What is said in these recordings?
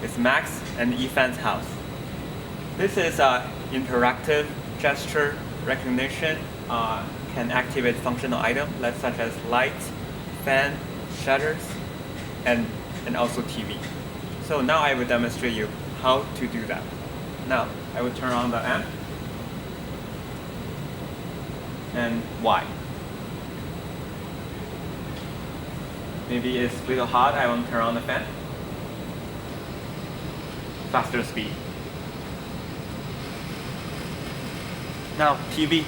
is Max and Ethan's house. This is interactive gesture recognition. Can activate functional items such as lights, fan, shutters, and also TV. So now I will demonstrate you how to do that. Now I will turn on the amp and Y. Maybe it's a little hot, I want to turn on the fan. Faster speed. Now TV.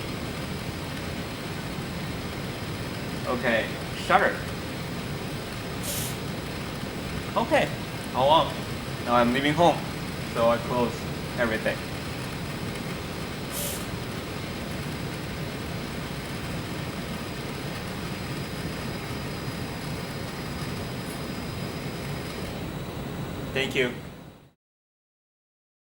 Okay, shutter. Okay, all on. Now I'm leaving home, so I close everything. Thank you.